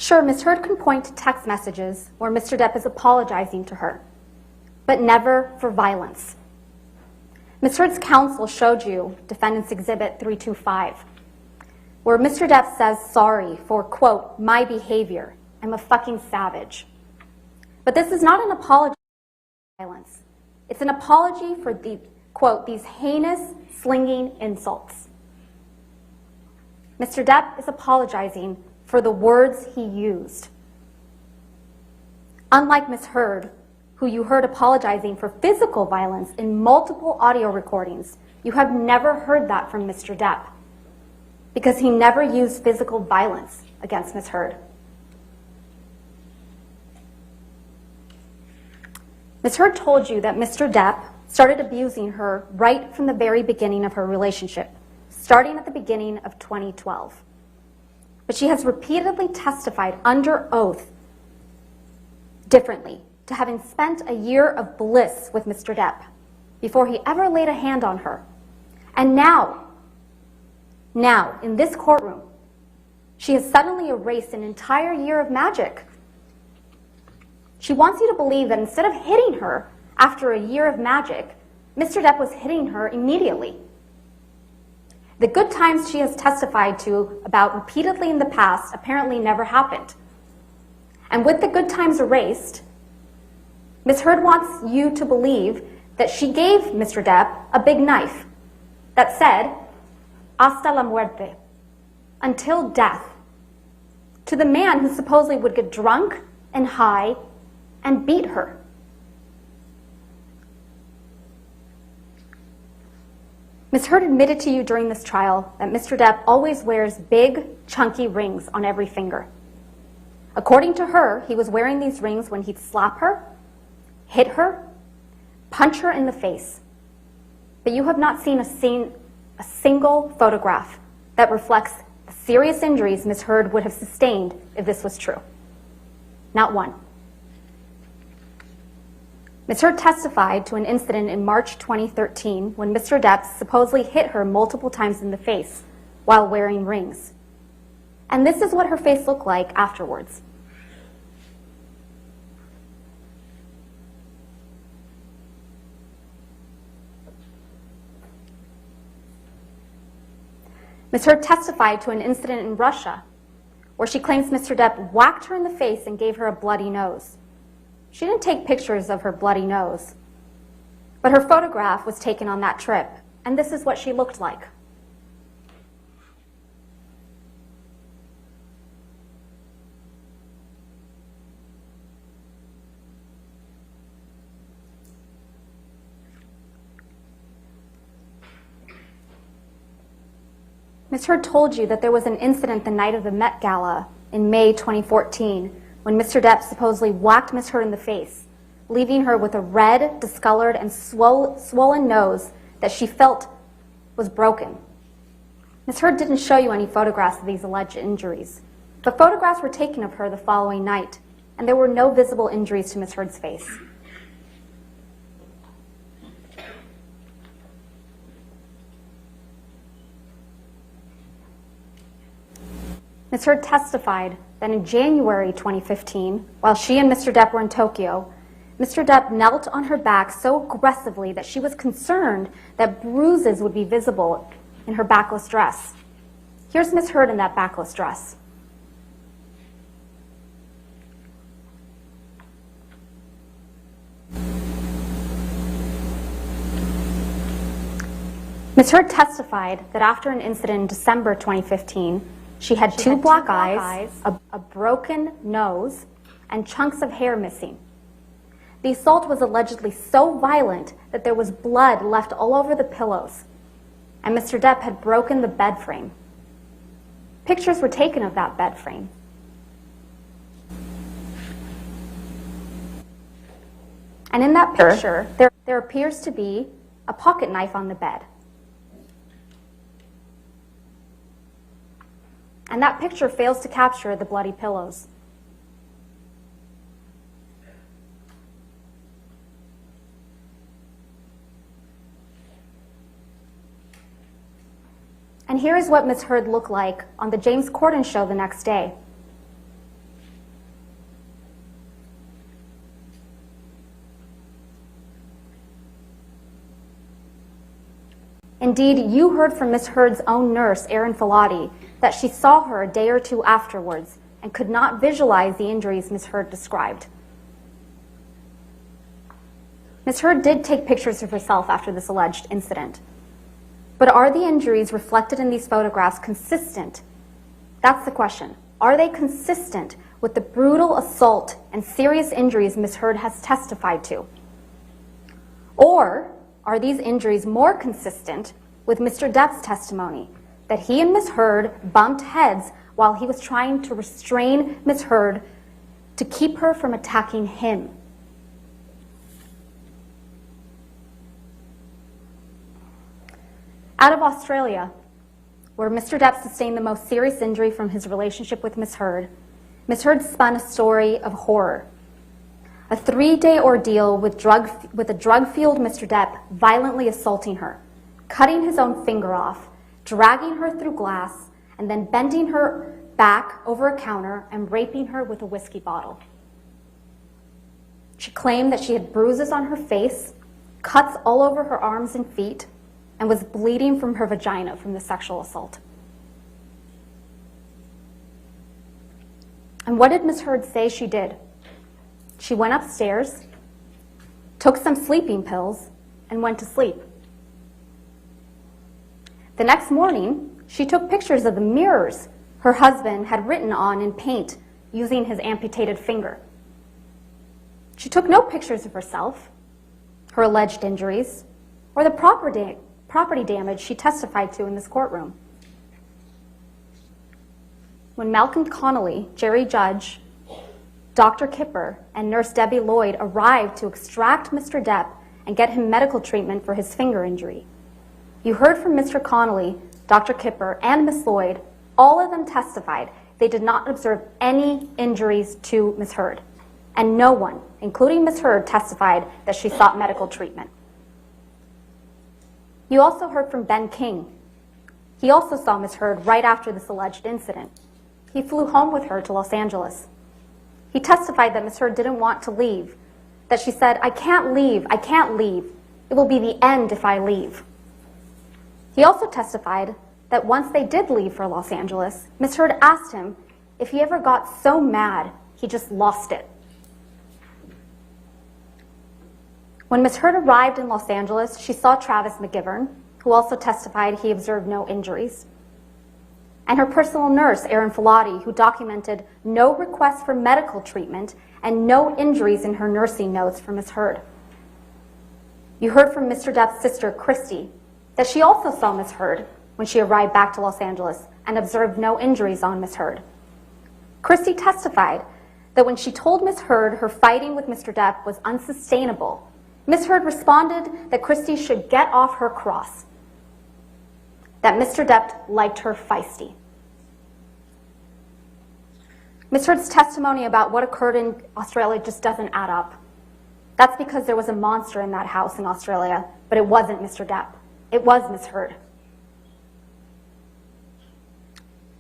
Sure, Ms. Heard can point to text messages where Mr. Depp is apologizing to her, but never for violence. Ms. Heard's counsel showed you Defendant's Exhibit 325, where Mr. Depp says sorry for, quote, my behavior. I'm a fucking savage. But this is not an apology for violence. It's an apology for the, quote, these heinous, slinging insults. Mr. Depp is apologizing for the words he used. Unlike Ms. Heard, who you heard apologizing for physical violence in multiple audio recordings, you have never heard that from Mr. Depp, because he never used physical violence against Ms. Heard. Ms. Heard told you that Mr. Depp started abusing her right from the very beginning of her relationship, starting at the beginning of 2012. But she has repeatedly testified under oath differently to having spent a year of bliss with Mr. Depp before he ever laid a hand on her. And now, in this courtroom, she has suddenly erased an entire year of magic. She wants you to believe that instead of hitting her after a year of magic, Mr. Depp was hitting her immediately. The good times she has testified to about repeatedly in the past apparently never happened. And with the good times erased, Ms. Heard wants you to believe that she gave Mr. Depp a big knife that said, hasta la muerte, until death, to the man who supposedly would get drunk and high and beat her. Ms. Heard admitted to you during this trial that Mr. Depp always wears big, chunky rings on every finger. According to her, he was wearing these rings when he'd slap her, hit her, punch her in the face. But you have not seen a single photograph that reflects the serious injuries Ms. Heard would have sustained if this was true. Not one. Ms. Heard testified to an incident in March 2013 when Mr. Depp supposedly hit her multiple times in the face while wearing rings. And this is what her face looked like afterwards. Ms. Heard testified to an incident in Russia where she claims Mr. Depp whacked her in the face and gave her a bloody nose. She didn't take pictures of her bloody nose, but her photograph was taken on that trip, and this is what she looked like. Ms. Heard told you that there was an incident the night of the Met Gala in May 2014 when Mr. Depp supposedly whacked Ms. Heard in the face, leaving her with a red, discolored, and swollen nose that she felt was broken. Ms. Heard didn't show you any photographs of these alleged injuries, but photographs were taken of her the following night, and there were no visible injuries to Ms. Heard's face. Ms. Heard testified that in January 2015, while she and Mr. Depp were in Tokyo, Mr. Depp knelt on her back so aggressively that she was concerned that bruises would be visible in her backless dress. Here's Ms. Heard in that backless dress. Ms. Heard testified that after an incident in December 2015, she had two black eyes, a broken nose, and chunks of hair missing. The assault was allegedly so violent that there was blood left all over the pillows, and Mr. Depp had broken the bed frame. Pictures were taken of that bed frame. And in that picture, there appears to be a pocket knife on the bed. And that picture fails to capture the bloody pillows. And here is what Ms. Heard looked like on the James Corden show the next day. Indeed, you heard from Ms. Heard's own nurse, Erin Filati, that she saw her a day or two afterwards and could not visualize the injuries Ms. Heard described. Ms. Heard did take pictures of herself after this alleged incident. But are the injuries reflected in these photographs consistent? That's the question. Are they consistent with the brutal assault and serious injuries Ms. Heard has testified to? Or are these injuries more consistent with Mr. Depp's testimony that he and Ms. Heard bumped heads while he was trying to restrain Ms. Heard to keep her from attacking him? Out of Australia, where Mr. Depp sustained the most serious injury from his relationship with Ms. Heard spun a story of horror. A 3-day ordeal with a drug-fueled Mr. Depp violently assaulting her, cutting his own finger off, dragging her through glass, and then bending her back over a counter and raping her with a whiskey bottle. She claimed that she had bruises on her face, cuts all over her arms and feet, and was bleeding from her vagina from the sexual assault. And what did Ms. Heard say she did? She went upstairs, took some sleeping pills, and went to sleep. The next morning, she took pictures of the mirrors her husband had written on in paint using his amputated finger. She took no pictures of herself, her alleged injuries, or the property damage she testified to in this courtroom. When Malcolm Connolly, Jerry Judge, Dr. Kipper, and Nurse Debbie Lloyd arrived to extract Mr. Depp and get him medical treatment for his finger injury, you heard from Mr. Connolly, Dr. Kipper, and Ms. Lloyd. All of them testified they did not observe any injuries to Ms. Heard, and no one, including Ms. Heard, testified that she sought medical treatment. You also heard from Ben King. He also saw Ms. Heard right after this alleged incident. He flew home with her to Los Angeles. He testified that Ms. Heard didn't want to leave, that she said, I can't leave. It will be the end if I leave. He also testified that once they did leave for Los Angeles, Ms. Heard asked him if he ever got so mad he just lost it. When Ms. Heard arrived in Los Angeles, she saw Travis McGivern, who also testified he observed no injuries, and her personal nurse, Erin Filati, who documented no requests for medical treatment and no injuries in her nursing notes for Ms. Heard. You heard from Mr. Depp's sister, Christy, that she also saw Ms. Heard when she arrived back to Los Angeles and observed no injuries on Ms. Heard. Christy testified that when she told Ms. Heard her fighting with Mr. Depp was unsustainable, Ms. Heard responded that Christy should get off her cross, that Mr. Depp liked her feisty. Ms. Heard's testimony about what occurred in Australia just doesn't add up. That's because there was a monster in that house in Australia, but it wasn't Mr. Depp. It was Ms. Heard.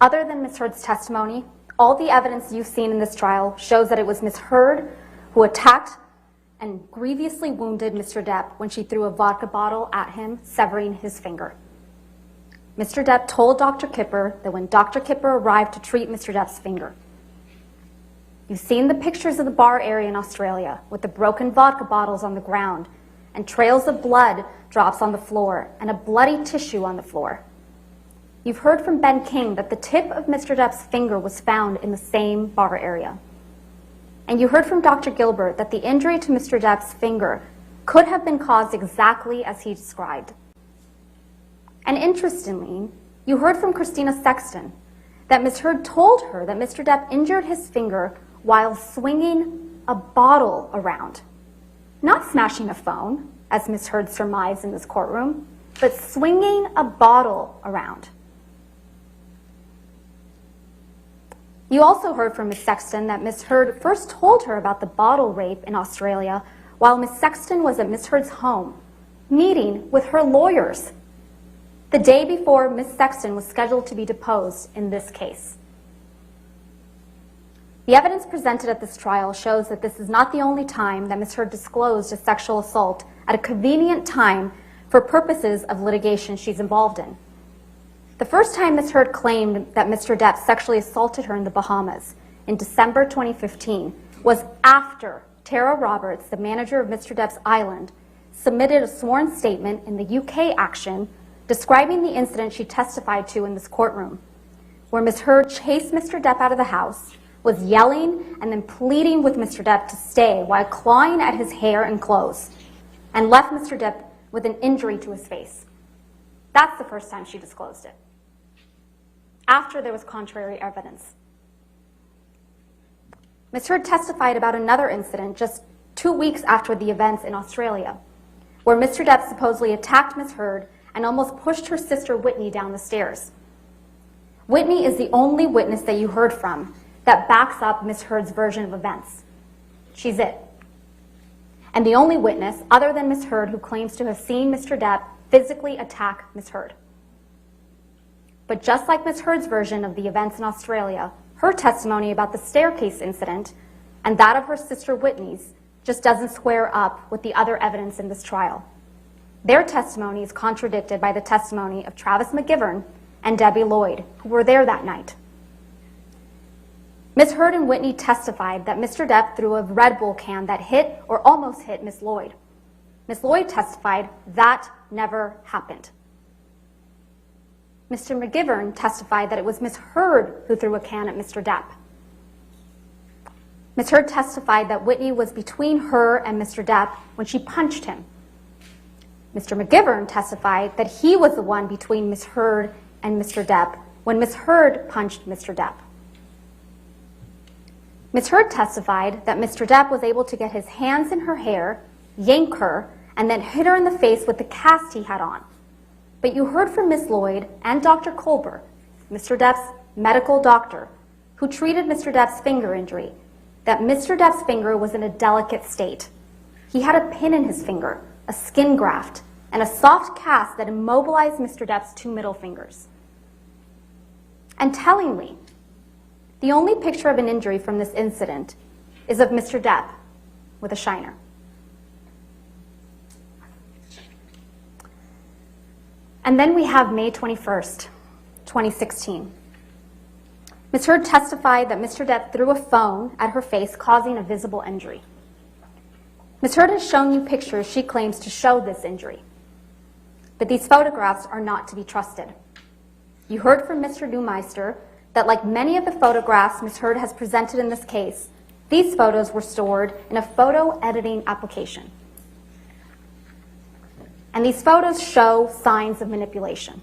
Other than Ms. Heard's testimony, all the evidence you've seen in this trial shows that it was Ms. Heard who attacked and grievously wounded Mr. Depp when she threw a vodka bottle at him, severing his finger. Mr. Depp told Dr. Kipper that when Dr. Kipper arrived to treat Mr. Depp's finger. You've seen the pictures of the bar area in Australia with the broken vodka bottles on the ground and trails of blood drops on the floor and a bloody tissue on the floor. You've heard from Ben King that the tip of Mr. Depp's finger was found in the same bar area. And you heard from Dr. Gilbert that the injury to Mr. Depp's finger could have been caused exactly as he described. And interestingly, you heard from Christina Sexton that Ms. Heard told her that Mr. Depp injured his finger while swinging a bottle around. Not smashing a phone, as Ms. Heard surmised in this courtroom, but swinging a bottle around. You also heard from Ms. Sexton that Ms. Heard first told her about the bottle rape in Australia while Ms. Sexton was at Ms. Heard's home, meeting with her lawyers, the day before Ms. Sexton was scheduled to be deposed in this case. The evidence presented at this trial shows that this is not the only time that Ms. Heard disclosed a sexual assault at a convenient time for purposes of litigation she's involved in. The first time Ms. Heard claimed that Mr. Depp sexually assaulted her in the Bahamas in December 2015 was after Tara Roberts, the manager of Mr. Depp's island, submitted a sworn statement in the UK action describing the incident she testified to in this courtroom, where Ms. Heard chased Mr. Depp out of the house, was yelling and then pleading with Mr. Depp to stay while clawing at his hair and clothes, and left Mr. Depp with an injury to his face. That's the first time she disclosed it, after there was contrary evidence. Ms. Heard testified about another incident just 2 weeks after the events in Australia, where Mr. Depp supposedly attacked Ms. Heard and almost pushed her sister Whitney down the stairs. Whitney is the only witness that you heard from that backs up Ms. Heard's version of events. She's it. And the only witness, other than Ms. Heard, who claims to have seen Mr. Depp physically attack Ms. Heard. But just like Ms. Heard's version of the events in Australia, her testimony about the staircase incident and that of her sister Whitney's just doesn't square up with the other evidence in this trial. Their testimony is contradicted by the testimony of Travis McGivern and Debbie Lloyd, who were there that night. Ms. Heard and Whitney testified that Mr. Depp threw a Red Bull can that hit or almost hit Ms. Lloyd. Ms. Lloyd testified that never happened. Mr. McGivern testified that it was Ms. Heard who threw a can at Mr. Depp. Ms. Heard testified that Whitney was between her and Mr. Depp when she punched him. Mr. McGivern testified that he was the one between Ms. Heard and Mr. Depp when Ms. Heard punched Mr. Depp. Ms. Heard testified that Mr. Depp was able to get his hands in her hair, yank her, and then hit her in the face with the cast he had on. But you heard from Ms. Lloyd and Dr. Colbert, Mr. Depp's medical doctor, who treated Mr. Depp's finger injury, that Mr. Depp's finger was in a delicate state. He had a pin in his finger, a skin graft, and a soft cast that immobilized Mr. Depp's 2 middle fingers. And tellingly, the only picture of an injury from this incident is of Mr. Depp with a shiner. And then we have May 21st, 2016. Ms. Heard testified that Mr. Depp threw a phone at her face, causing a visible injury. Ms. Heard has shown you pictures she claims to show this injury. But these photographs are not to be trusted. You heard from Mr. Neumeister that, like many of the photographs Ms. Heard has presented in this case, these photos were stored in a photo editing application. And these photos show signs of manipulation.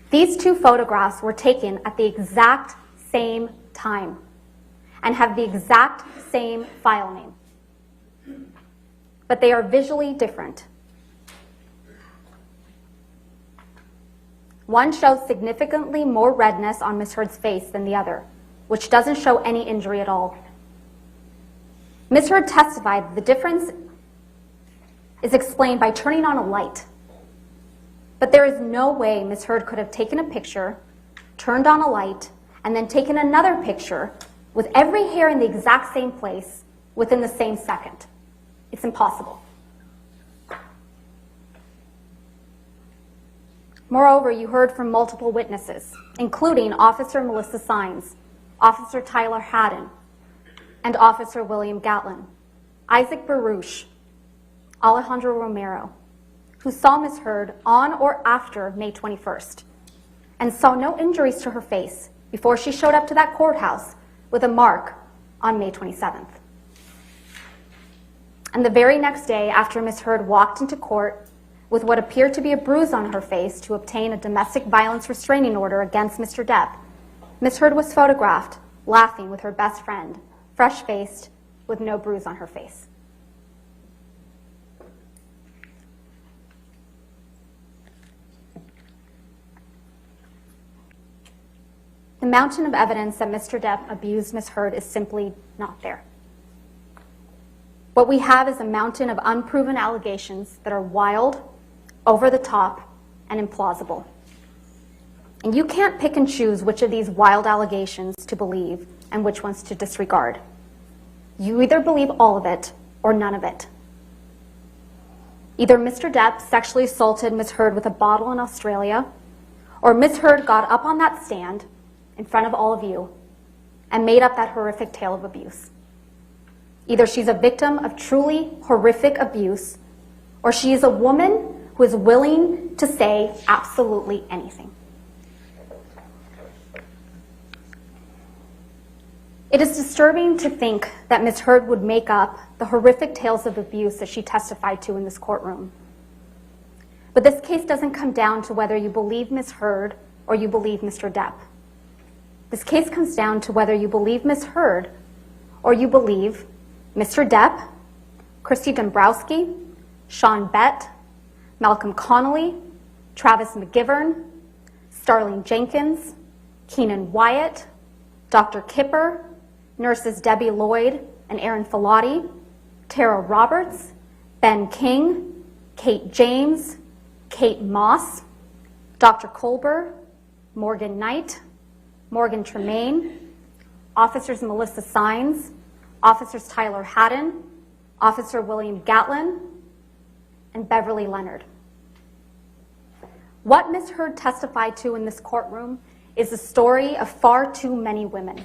These 2 photographs were taken at the exact same time and have the exact same file name. But they are visually different. One shows significantly more redness on Ms. Heard's face than the other, which doesn't show any injury at all. Ms. Heard testified that the difference is explained by turning on a light. But there is no way Ms. Heard could have taken a picture, turned on a light, and then taken another picture with every hair in the exact same place within the same second. It's impossible. Moreover, you heard from multiple witnesses, including Officer Melissa Sines, Officer Tyler Haddon, and Officer William Gatlin, Isaac Baruch, Alejandro Romero, who saw Ms. Heard on or after May 21st and saw no injuries to her face before she showed up to that courthouse with a mark on May 27th. And the very next day, after Ms. Heard walked into court with what appeared to be a bruise on her face to obtain a domestic violence restraining order against Mr. Depp, Ms. Heard was photographed laughing with her best friend, fresh-faced, with no bruise on her face. The mountain of evidence that Mr. Depp abused Ms. Heard is simply not there. What we have is a mountain of unproven allegations that are wild, over the top, and implausible. And you can't pick and choose which of these wild allegations to believe and which ones to disregard. You either believe all of it or none of it. Either Mr. Depp sexually assaulted Ms. Heard with a bottle in Australia, or Ms. Heard got up on that stand in front of all of you and made up that horrific tale of abuse. Either she's a victim of truly horrific abuse, or she is a woman who is willing to say absolutely anything. It is disturbing to think that Ms. Heard would make up the horrific tales of abuse that she testified to in this courtroom. But this case doesn't come down to whether you believe Ms. Heard or you believe Mr. Depp. This case comes down to whether you believe Ms. Heard or you believe Mr. Depp, Christy Dombrowski, Sean Bett, Malcolm Connolly, Travis McGivern, Starling Jenkins, Keenan Wyatt, Dr. Kipper, nurses Debbie Lloyd and Aaron Filati, Tara Roberts, Ben King, Kate James, Kate Moss, Dr. Colber, Morgan Knight, Morgan Tremaine, Officers Melissa Sines, Officers Tyler Haddon, Officer William Gatlin, and Beverly Leonard. What Ms. Heard testified to in this courtroom is the story of far too many women.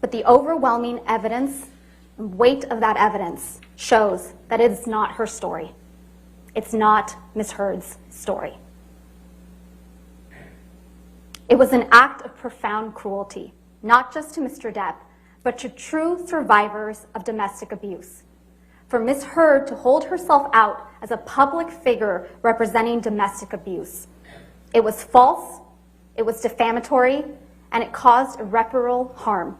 But the overwhelming evidence and weight of that evidence shows that it is not her story. It's not Ms. Heard's story. It was an act of profound cruelty, not just to Mr. Depp, but to true survivors of domestic abuse. For Ms. Heard to hold herself out as a public figure representing domestic abuse. It was false, it was defamatory, and it caused irreparable harm